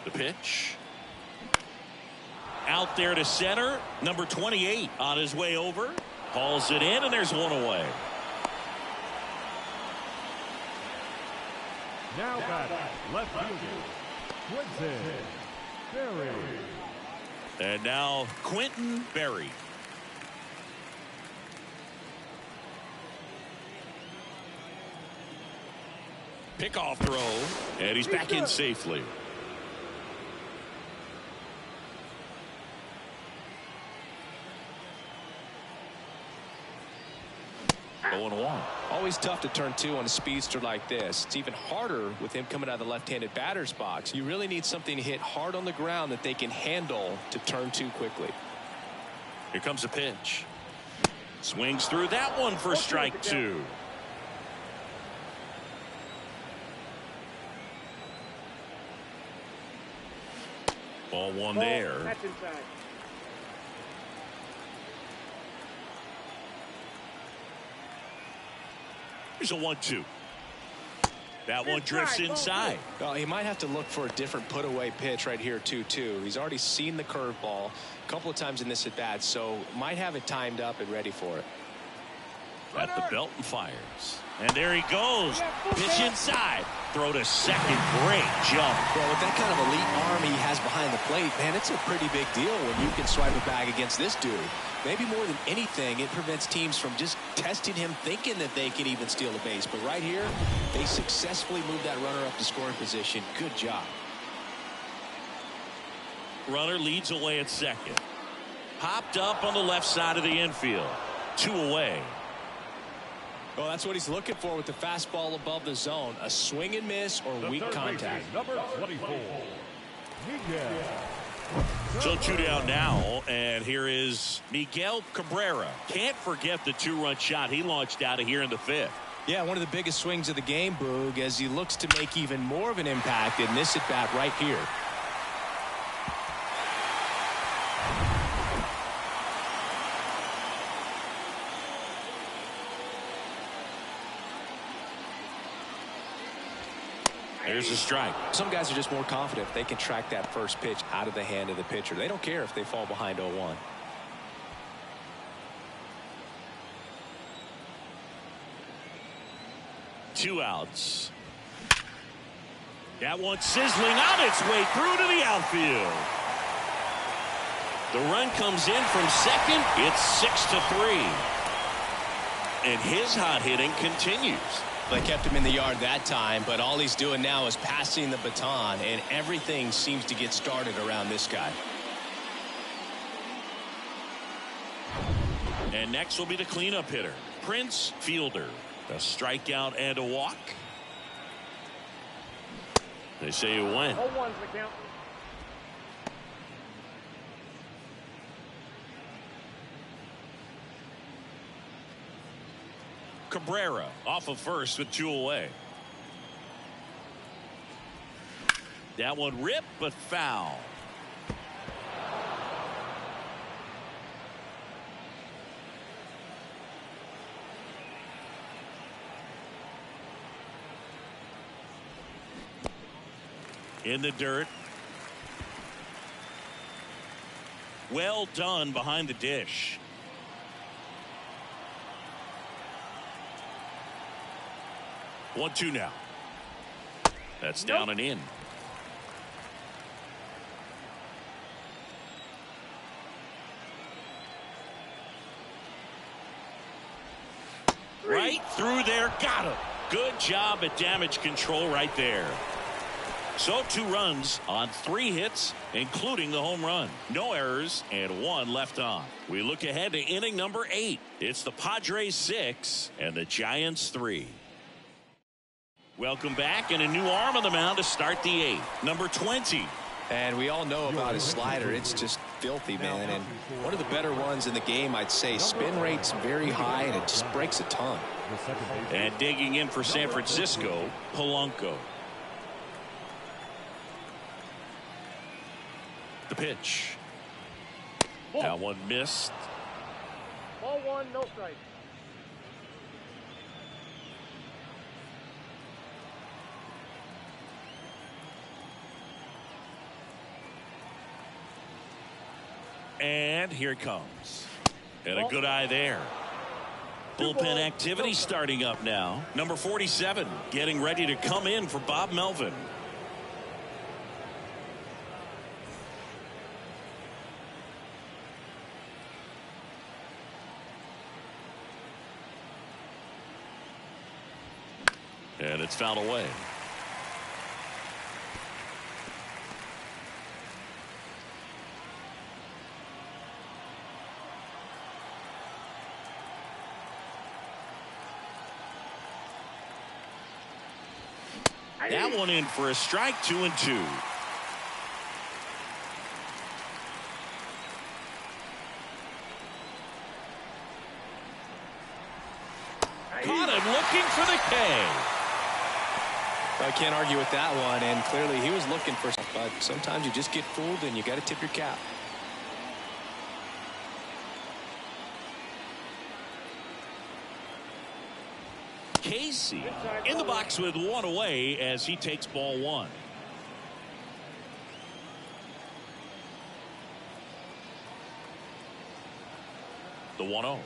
The pitch. Out there to center. Number 28 on his way over. Hauls it in, and there's one away. Now batting, left fielder, Quinton Berry. And now Quinton Berry. Pickoff throw, and he's back in safely. Always tough to turn 2 on a speedster like this. It's even harder with him coming out of the left-handed batter's box. You really need something to hit hard on the ground that they can handle to turn 2 quickly. Here comes a pitch. Swings through that one for strike 2. Ball 1 there. That's inside. Here's a 1-2. That one drifts inside. Well, he might have to look for a different put-away pitch right here, 2-2. He's already seen the curveball a couple of times in this at-bat, so might have it timed up and ready for it. At the belt and fires. And there he goes. Pitch inside. Throw to second. Great jump. Well, with that kind of elite arm he has behind the plate, man, it's a pretty big deal when you can swipe a bag against this dude. Maybe more than anything, it prevents teams from just testing him, thinking that they can even steal a base. But right here, they successfully moved that runner up to scoring position. Good job. Runner leads away at second. Popped up on the left side of the infield. 2 away. Well, that's what he's looking for with the fastball above the zone. A swing and miss or weak contact. Number 24. Miguel. So 2 down now, and here is Miguel Cabrera. Can't forget the 2-run shot he launched out of here in the 5th. Yeah, one of the biggest swings of the game, Boog, as he looks to make even more of an impact in this at-bat right here. There's a strike. Some guys are just more confident if they can track that first pitch out of the hand of the pitcher. They don't care if they fall behind 0-1. Two outs. That one sizzling on its way through to the outfield. The run comes in from second. It's 6-3. And his hot hitting continues. They kept him in the yard that time, but all he's doing now is passing the baton, and everything seems to get started around this guy. And next will be the cleanup hitter, Prince Fielder. A strikeout and a walk. They say you win. 0-1's the count. Cabrera off of first with 2 away. That one ripped but foul. In the dirt. Well done behind the dish. 1-2 now. That's down and in. Right through there. Got him. Good job at damage control right there. So 2 runs on 3 hits, including the home run. No errors and 1 left on. We look ahead to inning number 8. It's the Padres 6 and the Giants 3. Welcome back, and a new arm on the mound to start the 8th. Number 20. And we all know about his slider. It's just filthy, man. And one of the better ones in the game, I'd say. Spin rate's very high, and it just breaks a ton. And digging in for San Francisco, Polanco. The pitch. That one missed. Ball 1, no strike. And here it comes. And a good eye there. Bullpen activity starting up now. Number 47 getting ready to come in for Bob Melvin. And it's fouled away. That one in for a strike. 2-2. Caught him looking for the K. I can't argue with that one, and clearly he was looking for, but sometimes you just get fooled and you got to tip your cap. Casey in the box with one away as he takes ball one. The 1-0.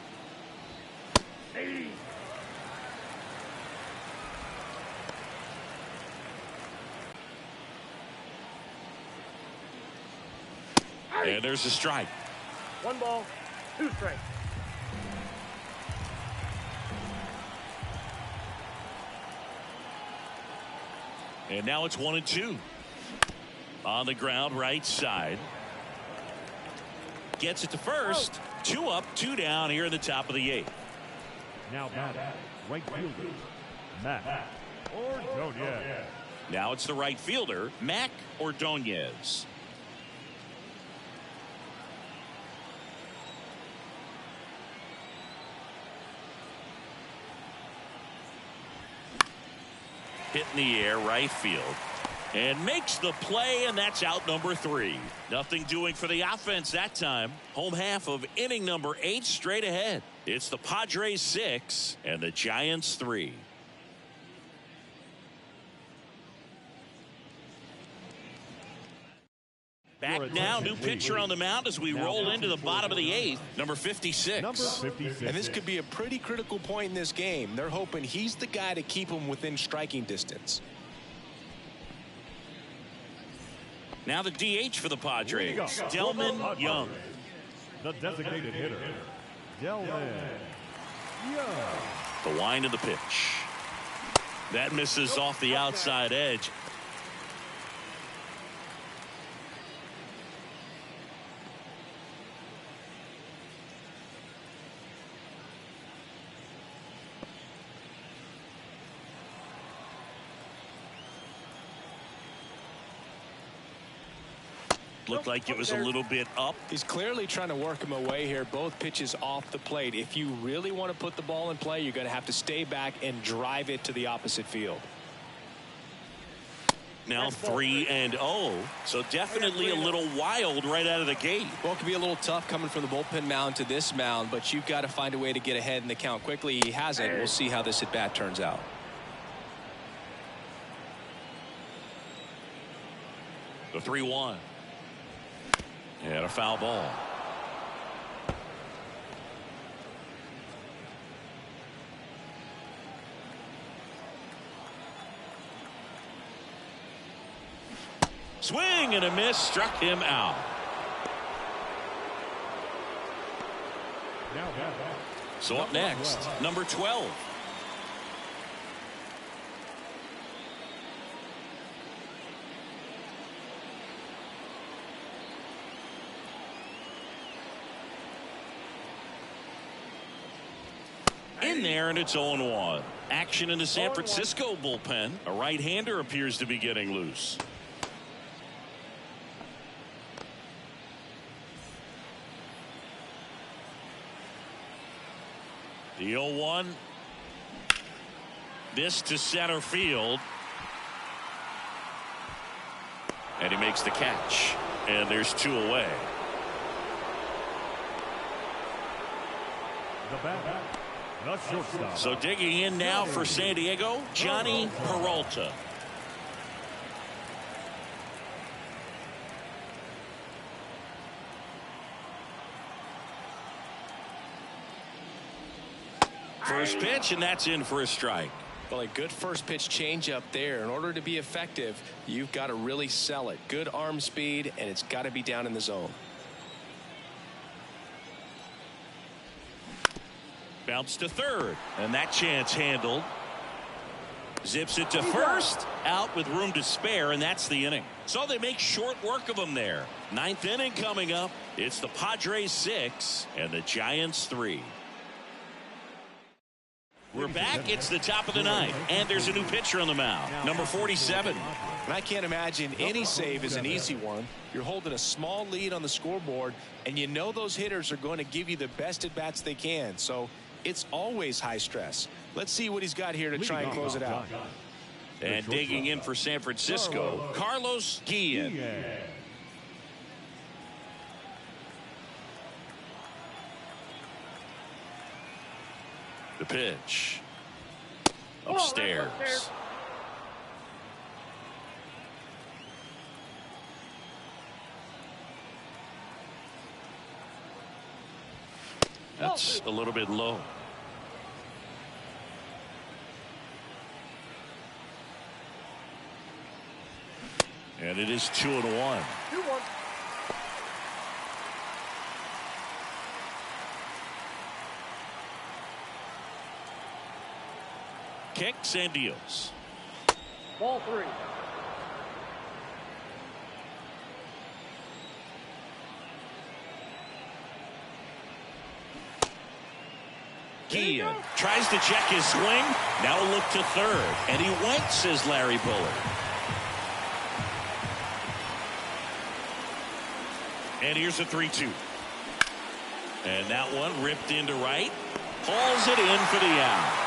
And there's a strike. 1 ball, 2 strikes. And now it's 1-2. On the ground, right side. Gets it to first. 2 up, 2 down here in the top of the 8th. Now batting, right fielder, Mac Ordonez. Now it's the right fielder, Mac Ordonez. Hit in the air, right field. And makes the play, and that's out number 3. Nothing doing for the offense that time. Home half of inning number 8 straight ahead. It's the Padres 6 and the Giants 3. Back now, new pitcher on the mound as we roll into the bottom of the 8th, number 56. And this could be a pretty critical point in this game. They're hoping he's the guy to keep them within striking distance. Now the DH for the Padres, Delmon Young. The designated hitter, Delmon Young. The wind of the pitch. That misses off the outside edge. Looked like it was a little bit up. He's clearly trying to work him away here. Both pitches off the plate. If you really want to put the ball in play, you're going to have to stay back and drive it to the opposite field. Now 3-0. So definitely a little wild right out of the gate. Well, it could be a little tough coming from the bullpen mound to this mound, but you've got to find a way to get ahead in the count quickly. He hasn't. We'll see how this at bat turns out. The 3-1. And a foul ball. Swing and a miss, struck him out. So up next, number 12. In there, and it's 0-1. Action in the San Francisco bullpen. A right-hander appears to be getting loose. The 0-1. This to center field. And he makes the catch. And there's 2 away. The bat. The shortstop. So digging in now for San Diego, Johnny Peralta. First pitch, and that's in for a strike. Well, a good first pitch change up there. In order to be effective, you've got to really sell it. Good arm speed, and it's got to be down in the zone. Bounce to third, and that chance handled. Zips it to first, out with room to spare, and that's the inning. So they make short work of him there. 9th inning coming up. It's the Padres 6 and the Giants 3. We're back. It's the top of the 9th, and there's a new pitcher on the mound, number 47. And I can't imagine any save is an easy one. You're holding a small lead on the scoreboard, and you know those hitters are going to give you the best at bats they can. So it's always high stress. Let's see what he's got here to try and close it out. And digging in for San Francisco, Carlos Guillen. The pitch. upstairs. That's a little bit low. And it is 2-1. 2-1. Kicks and deals. Ball 3. Guillen tries to check his swing. Now look to third. And he went, says Larry Bullard. And here's a 3-2. And that one ripped into right. Hauls it in for the out.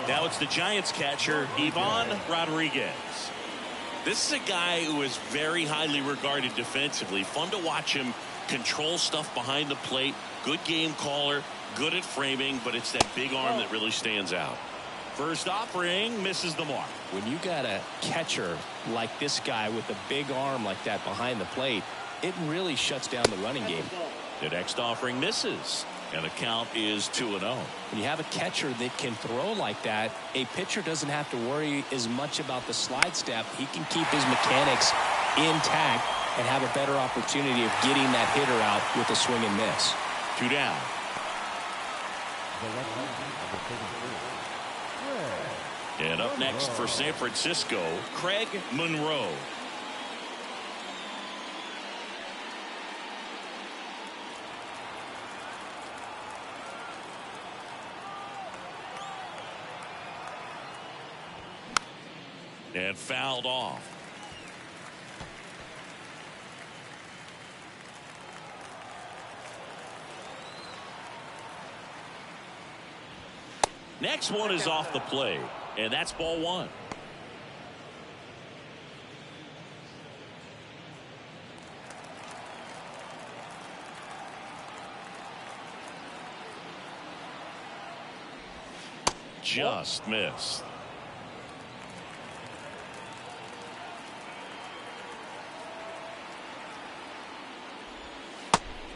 Now it's the Giants catcher, Ivan Rodriguez. This is a guy who is very highly regarded defensively. Fun to watch him control stuff behind the plate. Good game caller, good at framing, but it's that big arm that really stands out. First offering misses the mark. When you got a catcher like this guy with a big arm like that behind the plate, it really shuts down the running game. The next offering misses, and the count is 2-0. When you have a catcher that can throw like that, a pitcher doesn't have to worry as much about the slide step. He can keep his mechanics intact and have a better opportunity of getting that hitter out with a swing and miss. 2 down. And up next for San Francisco, Craig Monroe. And fouled off. Next one is off the plate, and that's ball 1. Just missed.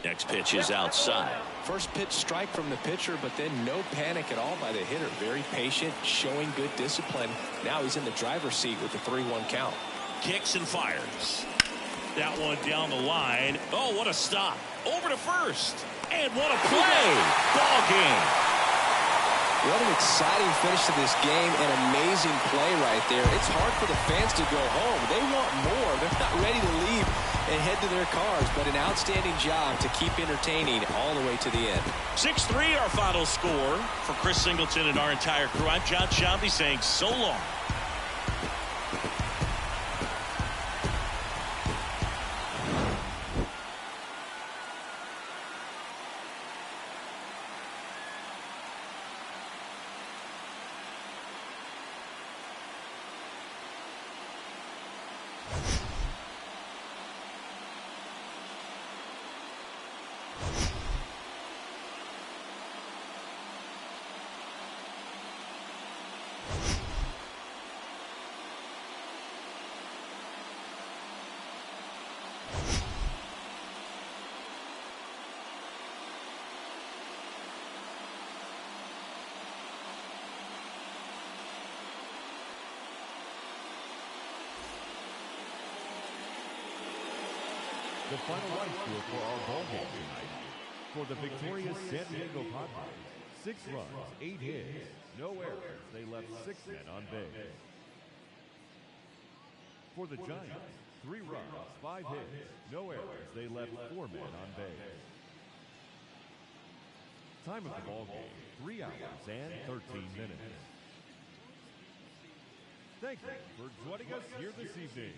Next pitch is outside. First pitch strike from the pitcher, but then no panic at all by the hitter. Very patient, showing good discipline. Now he's in the driver's seat with the 3-1 count. Kicks and fires. That one down the line. Oh, what a stop. Over to first. And what a play. Ball game. What an exciting finish to this game. An amazing play right there. It's hard for the fans to go home. They want more. They're not ready to leave and head to their cars, but an outstanding job to keep entertaining all the way to the end. 6-3 our final score. For Chris Singleton and our entire crew, I'm John Sciambi saying so long. The final run score for our ball game tonight. For the victorious San Diego Padres, 6 runs, 8 hits, no errors. They left 6 men on base. For the Giants, 3 runs, 5 hits, no errors. They left 4 men on base. Time of the ball game, 3 hours and 13 minutes. Thank you for joining us here this evening.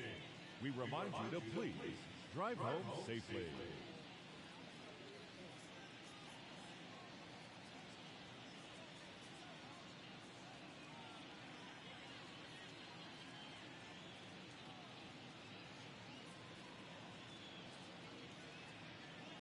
We remind you to please drive home safely.